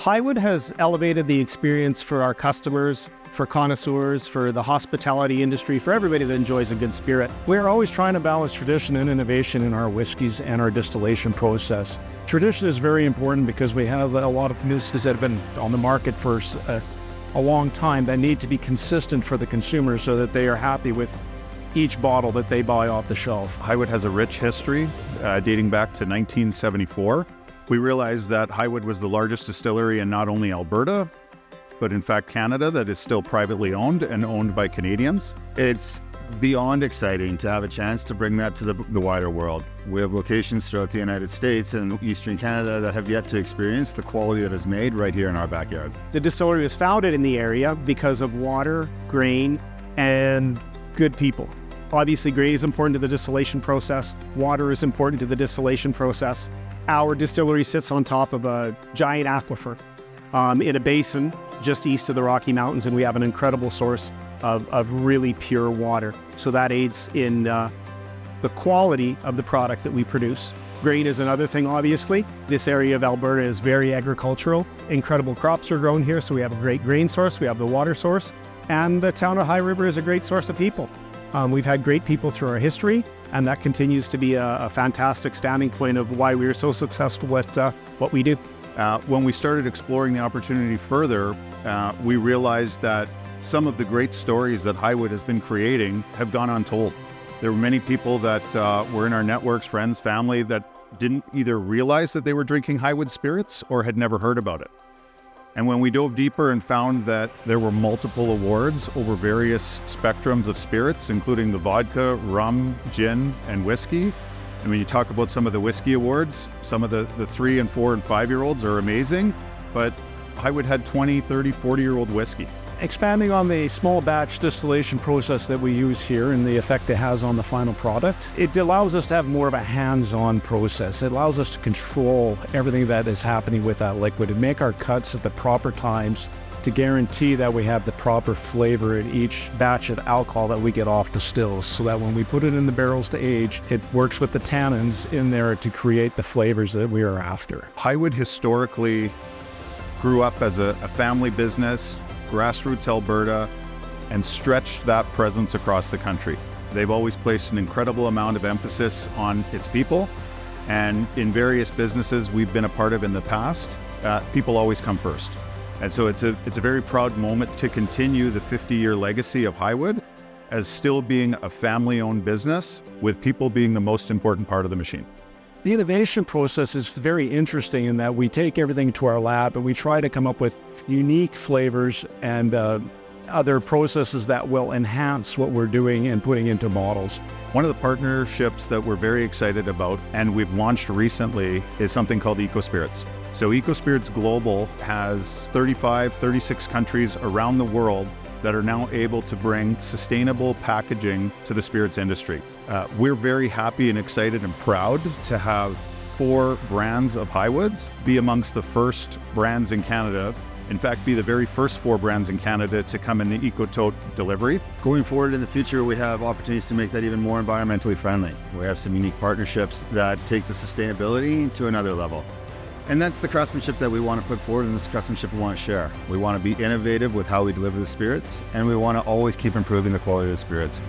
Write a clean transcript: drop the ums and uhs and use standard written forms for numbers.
Highwood has elevated the experience for our customers, for connoisseurs, for the hospitality industry, for everybody that enjoys a good spirit. We're always trying to balance tradition and innovation in our whiskeys and our distillation process. Tradition is very important because we have a lot of whiskeys that have been on the market for a long time that need to be consistent for the consumer so that they are happy with each bottle that they buy off the shelf. Highwood has a rich history dating back to 1974. We realized that Highwood was the largest distillery in not only Alberta, but in fact Canada, that is still privately owned and owned by Canadians. It's beyond exciting to have a chance to bring that to the wider world. We have locations throughout the United States and Eastern Canada that have yet to experience the quality that is made right here in our backyard. The distillery was founded in the area because of water, grain, and good people. Obviously, grain is important to the distillation process. Water is important to the distillation process. Our distillery sits on top of a giant aquifer in a basin just east of the Rocky Mountains, and we have an incredible source of really pure water. So that aids in the quality of the product that we produce. Grain is another thing, obviously. This area of Alberta is very agricultural. Incredible crops are grown here, so we have a great grain source, we have the water source, and the town of High River is a great source of people. We've had great people through our history, and that continues to be a fantastic standing point of why we are so successful at what we do. When we started exploring the opportunity further, we realized that some of the great stories that Highwood has been creating have gone untold. There were many people that were in our networks, friends, family, that didn't either realize that they were drinking Highwood spirits or had never heard about it. And when we dove deeper and found that there were multiple awards over various spectrums of spirits, including the vodka, rum, gin, and whiskey. And when you talk about some of the whiskey awards, some of the 3 and 4 and 5-year-olds are amazing, but Highwood had 20, 30, 40-year-old whiskey. Expanding on the small batch distillation process that we use here and the effect it has on the final product, it allows us to have more of a hands-on process. It allows us to control everything that is happening with that liquid and make our cuts at the proper times to guarantee that we have the proper flavor in each batch of alcohol that we get off the stills, so that when we put it in the barrels to age, it works with the tannins in there to create the flavors that we are after. Highwood historically grew up as a family business, grassroots Alberta, and stretched that presence across the country. They've always placed an incredible amount of emphasis on its people, and in various businesses we've been a part of in the past, people always come first. And so it's a very proud moment to continue the 50-year legacy of Highwood as still being a family-owned business, with people being the most important part of the machine. The innovation process is very interesting in that we take everything to our lab and we try to come up with unique flavors and other processes that will enhance what we're doing and putting into bottles. One of the partnerships that we're very excited about and we've launched recently is something called EcoSpirits. So EcoSpirits Global has 35, 36 countries around the world that are now able to bring sustainable packaging to the spirits industry. We're very happy and excited and proud to have 4 brands of Highwoods be amongst the first brands in Canada. In fact, be the very first 4 brands in Canada to come in the EcoTote delivery. Going forward in the future, we have opportunities to make that even more environmentally friendly. We have some unique partnerships that take the sustainability to another level. And that's the craftsmanship that we want to put forward, and this craftsmanship we want to share. We want to be innovative with how we deliver the spirits, and we want to always keep improving the quality of the spirits.